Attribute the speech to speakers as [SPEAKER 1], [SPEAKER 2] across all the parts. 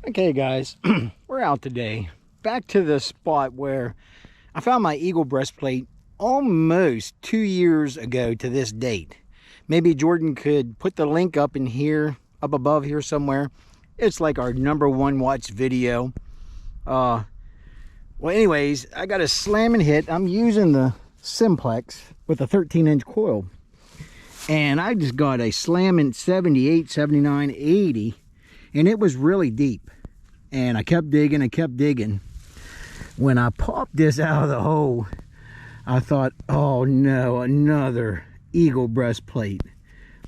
[SPEAKER 1] Okay guys, we're out today. Back to the spot where I found my eagle breastplate almost 2 years ago to this date. Maybe Jordan could put the link up in here, up above here somewhere. It's like our #1 watched video. Well anyways, I got a slamming hit. I'm using the Simplex with a 13-inch coil. And I just got a slamming 78, 79, 80. And it was really deep. And I kept digging. When I popped this out of the hole, I thought, oh no, another eagle breastplate.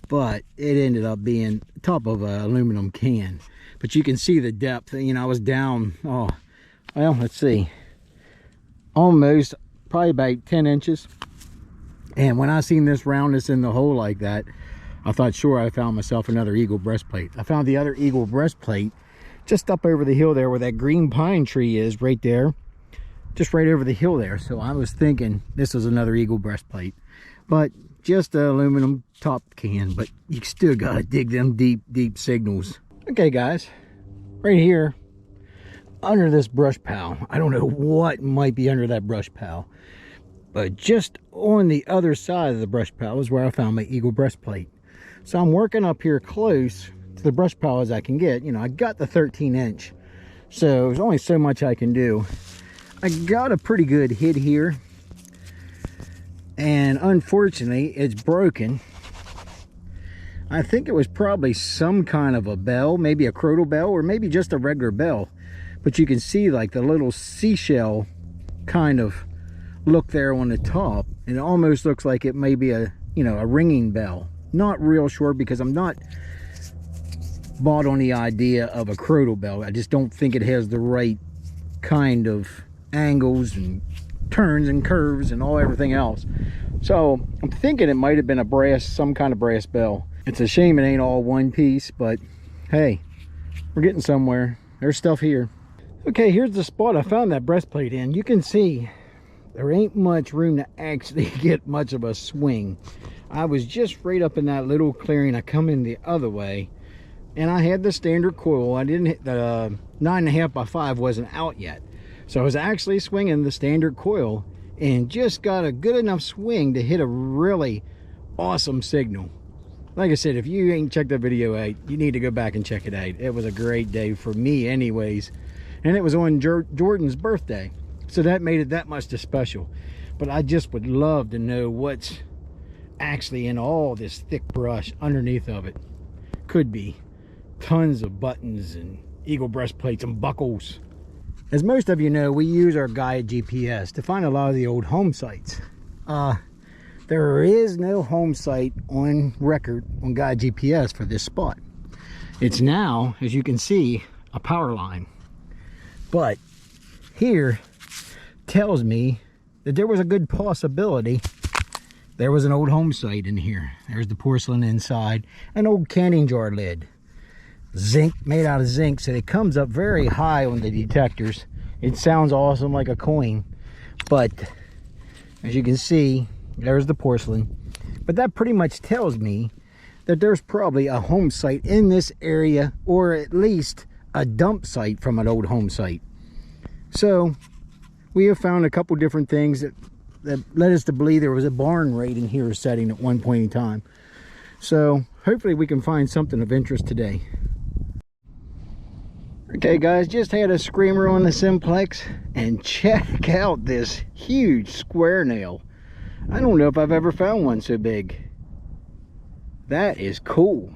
[SPEAKER 1] But it ended up being top of an aluminum can. But you can see the depth. You know, I was down, oh, well, let's see. Almost, probably about 10 inches. And when I seen this roundness in the hole like that, I thought, sure, I found myself another eagle breastplate. I found the other eagle breastplate just up over the hill there where that green pine tree is, right there. Just right over the hill there. So I was thinking this was another eagle breastplate. But just an aluminum top can. But you still got to dig them deep signals. Okay, guys. Right here, under this brush pile. I don't know what might be under that brush pile. But just on the other side of the brush pile is where I found my eagle breastplate. So I'm working up here close to the brush pile as I can get. You know, I got the 13-inch. So there's only so much I can do. I got a pretty good hit here. And unfortunately, it's broken. I think it was probably some kind of a bell, maybe a crottle bell, or maybe just a regular bell. But you can see like the little seashell kind of look there on the top. And it almost looks like it may be a, you know, a ringing bell. Not real sure because I'm not bought on the idea of a crottle bell. I just don't think it has the right kind of angles and turns and curves and everything else. So I'm thinking it might have been a brass, some kind of brass bell. It's a shame it ain't all one piece, but hey, we're getting somewhere. There's stuff here. Okay, here's the spot I found that breastplate in. You can see there ain't much room to actually get much of a swing. I was just right up in that little clearing. I come in the other way and I had the standard coil. I didn't hit the 9.5 by 5 wasn't out yet. So I was actually swinging the standard coil and just got a good enough swing to hit a really awesome signal. Like I said, if you ain't checked that video out, you need to go back and check it out. It was a great day for me anyways. And it was on Jordan's birthday. So that made it that much special. But I just would love to know what's actually in all this thick brush underneath of it. Could be tons of buttons and eagle breastplates and buckles. As most of you know, we use our guide GPS to find a lot of the old home sites. There is no home site on record on guide GPS for this spot. It's now, as you can see, a power line. But here tells me that there was a good possibility there was an old home site in here. There's the porcelain inside, an old canning jar lid, zinc, made out of zinc, so it comes up very high on the detectors. It sounds awesome like a coin, but as you can see, there's the porcelain. But that pretty much tells me that there's probably a home site in this area, or at least a dump site from an old home site. So we have found a couple different things that led us to believe there was a barn raid in here setting at one point in time. So hopefully we can find something of interest today. Okay guys, just had a screamer on the Simplex, and check out this huge square nail. I don't know if I've ever found one so big. That is cool.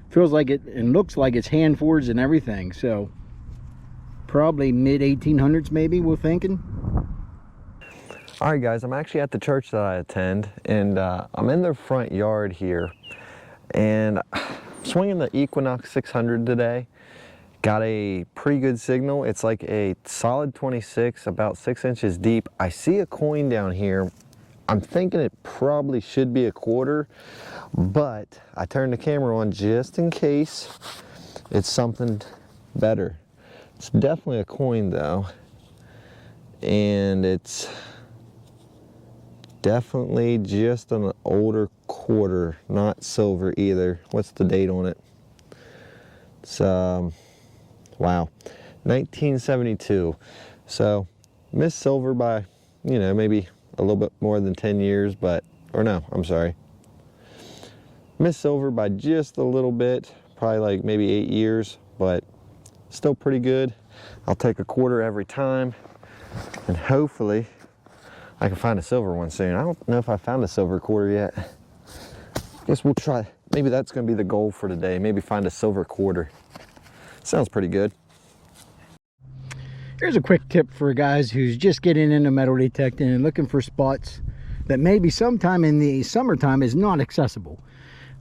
[SPEAKER 1] Feels like it and looks like it's hand forged and everything. So probably mid 1800s maybe, we're thinking.
[SPEAKER 2] All right guys, I'm actually at the church that I attend, and I'm in their front yard here, and I'm swinging the Equinox 600 today. Got a pretty good signal. It's like a solid 26, about 6 inches deep. I see a coin down here. I'm thinking it probably should be a quarter, but I turned the camera on just in case it's something better. It's definitely a coin though, and it's definitely just an older quarter, not silver either. What's the date on it? It's Wow, 1972. So missed silver by, you know, maybe a little bit more than 10 years, but, or no, I'm sorry. Missed silver by just a little bit, probably like maybe 8 years, but still pretty good. I'll take a quarter every time, and hopefully I can find a silver one soon. I don't know if I found a silver quarter yet. Guess we'll try. Maybe that's going to be the goal for today. Maybe find a silver quarter. Sounds pretty good.
[SPEAKER 1] Here's a quick tip for guys who's just getting into metal detecting and looking for spots that maybe sometime in the summertime is not accessible.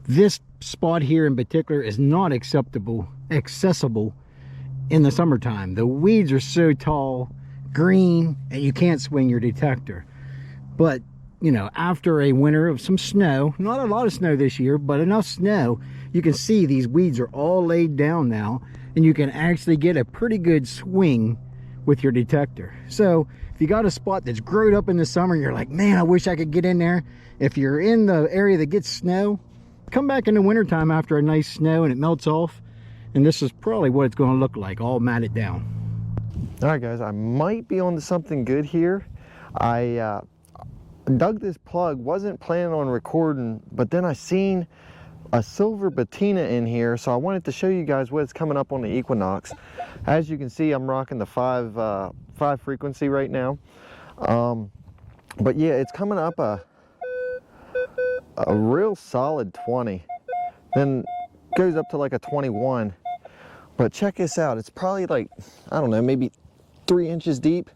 [SPEAKER 1] This spot here in particular is not accessible in the summertime. The weeds are so tall, green, and you can't swing your detector. But you know, after a winter of some snow, not a lot of snow this year, but enough snow, you can see these weeds are all laid down now, and you can actually get a pretty good swing with your detector. So if you got a spot that's growed up in the summer, you're like, man, I wish I could get in there. If you're in the area that gets snow, come back in the wintertime after a nice snow and it melts off, and this is probably what it's going to look like, all matted down.
[SPEAKER 2] All right, guys, I might be onto something good here. I dug this plug, wasn't planning on recording, but then I seen a silver patina in here, so I wanted to show you guys what's coming up on the Equinox. As you can see, I'm rocking the 5 frequency right now. But yeah, it's coming up a real solid 20, then goes up to like a 21. But check this out, it's probably like, I don't know, maybe 3 inches deep.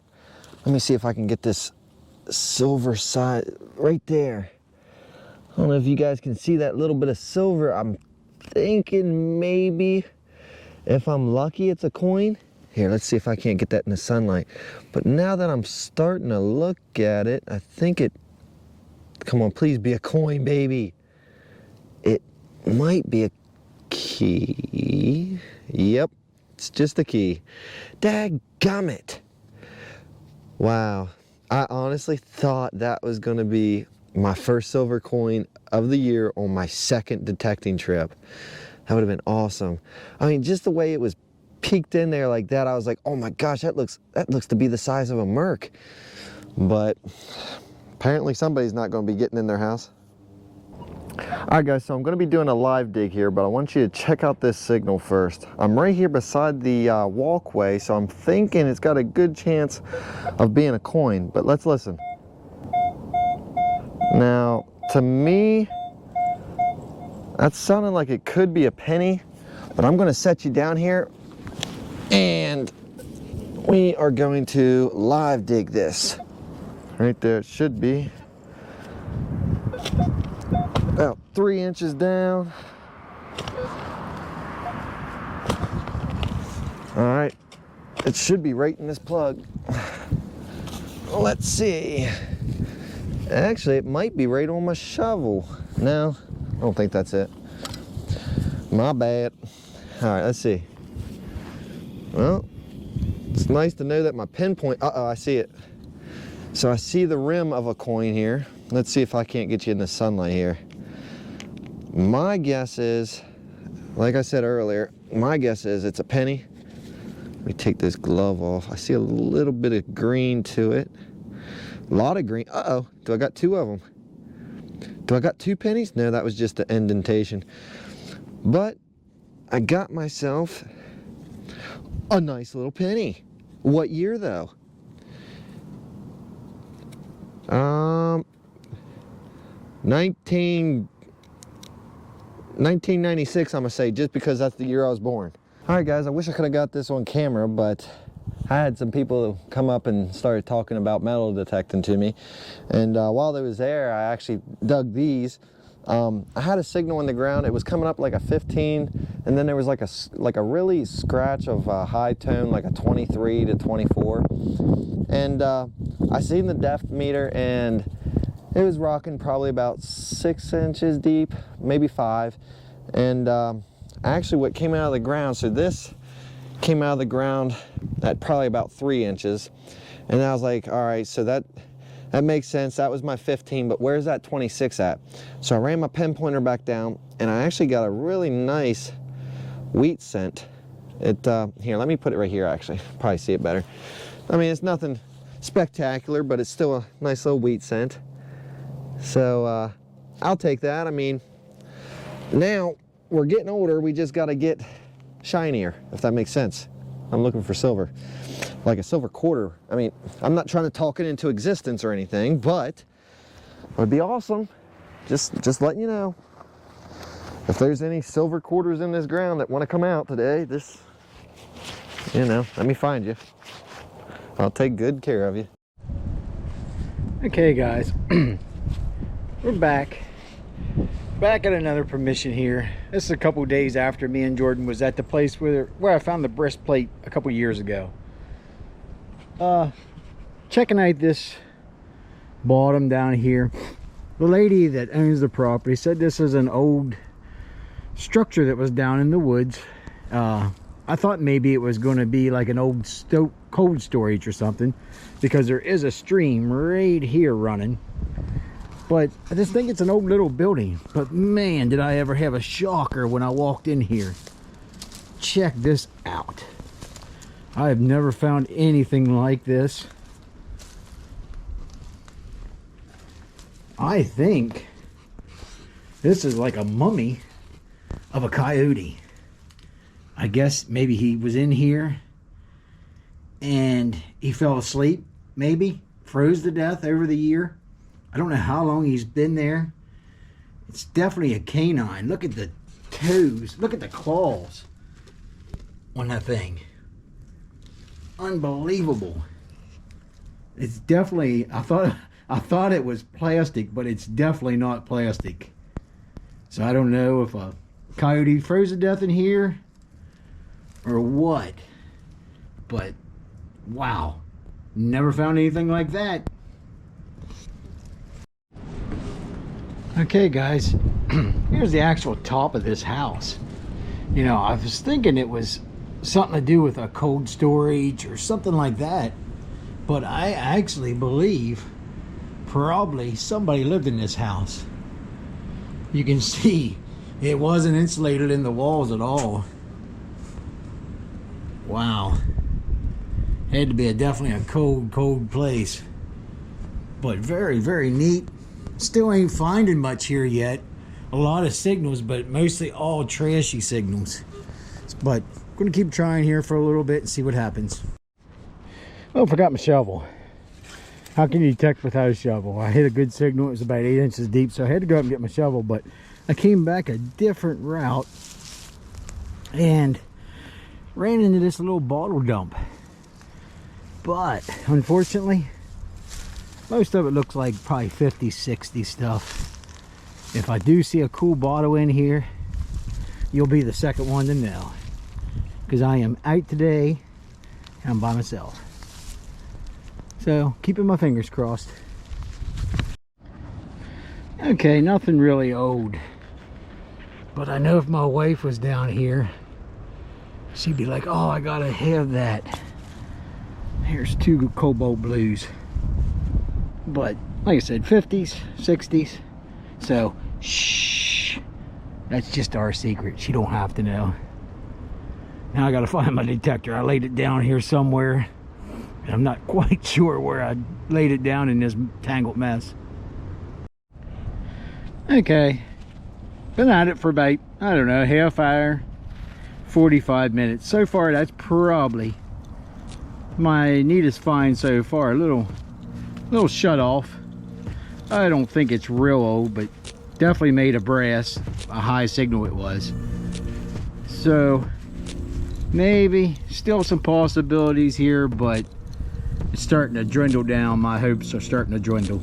[SPEAKER 2] Let me see if I can get this silver side right there. I don't know if you guys can see that little bit of silver. I'm thinking maybe, if I'm lucky, it's a coin. Here, let's see if I can't get that in the sunlight. But now that I'm starting to look at it, I think it, come on, please be a coin, baby. It might be a key. Yep, it's just a key. Dadgummit. Wow. I honestly thought that was going to be my first silver coin of the year on my second detecting trip. That would have been awesome. I mean, just the way it was peeked in there like that, I was like, oh my gosh, that looks to be the size of a Merc. But apparently somebody's not going to be getting in their house. All right, guys, so I'm going to be doing a live dig here, but I want you to check out this signal first. I'm right here beside the walkway, so I'm thinking it's got a good chance of being a coin, but let's listen. Now, to me, that's sounding like it could be a penny, but I'm going to set you down here, and we are going to live dig this. Right there, it should be. About 3 inches down. All right, it should be right in this plug. Let's see. Actually, it might be right on my shovel. No, I don't think that's it. My bad. All right, let's see. Well, it's nice to know that my pinpoint, I see it. So I see the rim of a coin here. Let's see if I can't get you in the sunlight here. My guess is, like I said earlier, my guess is it's a penny. Let me take this glove off. I see a little bit of green to it. A lot of green. Uh-oh, do I got 2 of them? Do I got 2 pennies? No, that was just the indentation. But I got myself a nice little penny. What year though? 1996, I'm gonna say, just because that's the year I was born. All right, guys, I wish I could have got this on camera, but I had some people come up and started talking about metal detecting to me. And while they was there, I actually dug these. I had a signal in the ground. It was coming up like a 15, and then there was like a really scratch of a high tone, like a 23 to 24. And I seen the depth meter, and it was rocking probably about 6 inches deep, maybe 5. And actually what came out of the ground, so this came out of the ground at probably about 3 inches. And I was like, all right, so that makes sense. That was my 15, but where's that 26 at? So I ran my pinpointer back down, and I actually got a really nice wheat scent Here, let me put it right here, actually. Probably see it better. I mean, it's nothing spectacular, but it's still a nice little wheat scent. So I'll take that. I mean, now we're getting older, we just got to get shinier, if that makes sense. I'm looking for silver, like a silver quarter. I mean, I'm not trying to talk it into existence or anything, but it would be awesome. Just letting you know. If there's any silver quarters in this ground that want to come out today, this, you know, let me find you. I'll take good care of you.
[SPEAKER 1] Okay, guys, we're back at another permission here. This is a couple days after me and Jordan was at the place where I found the breastplate a couple years ago. Checking out this bottom down here. The lady that owns the property said this is an old structure that was down in the woods. I thought maybe it was going to be like an old cold storage or something, because there is a stream right here running. But I just think it's an old little building. But man, did I ever have a shocker when I walked in here. Check this out. I have never found anything like this. I think this is like a mummy of a coyote. I guess maybe he was in here and he fell asleep, maybe froze to death over the year. I don't know how long he's been there. It's definitely a canine. Look at the toes, look at the claws on that thing. Unbelievable. It's definitely, I thought it was plastic, but it's definitely not plastic. So I don't know if a coyote froze to death in here or what, but wow, never found anything like that. Okay, guys, here's the actual top of this house. You know, I was thinking it was something to do with a cold storage or something like that, but I actually believe probably somebody lived in this house. You can see it wasn't insulated in the walls at all. Wow. Had to be definitely a cold place. But very, very neat. Still ain't finding much here yet. A lot of signals, but mostly all trashy signals. But I'm going to keep trying here for a little bit and see what happens. Oh, I forgot my shovel. How can you detect without a shovel? I hit a good signal. It was about 8 inches deep, so I had to go up and get my shovel, but I came back a different route and ran into this little bottle dump. But unfortunately, most of it looks like probably 50, 60 stuff. If I do see a cool bottle in here, you'll be the second one to know. Because I am out today and I'm by myself. So, keeping my fingers crossed. Okay, nothing really old. But I know if my wife was down here, she'd be like, oh, I gotta have that. Here's 2 cobalt blues. But, like I said, 50s, 60s. So, shh. That's just our secret. She don't have to know. Now I gotta find my detector. I laid it down here somewhere. I'm not quite sure where I laid it down in this tangled mess. Okay, been at it for about, I don't know, half hour, 45 minutes. So far, that's probably my neatest find so far. A little shut off. I don't think it's real old, but definitely made of brass. A high signal it was. So maybe still some possibilities here, but it's starting to dwindle down. My hopes are starting to dwindle.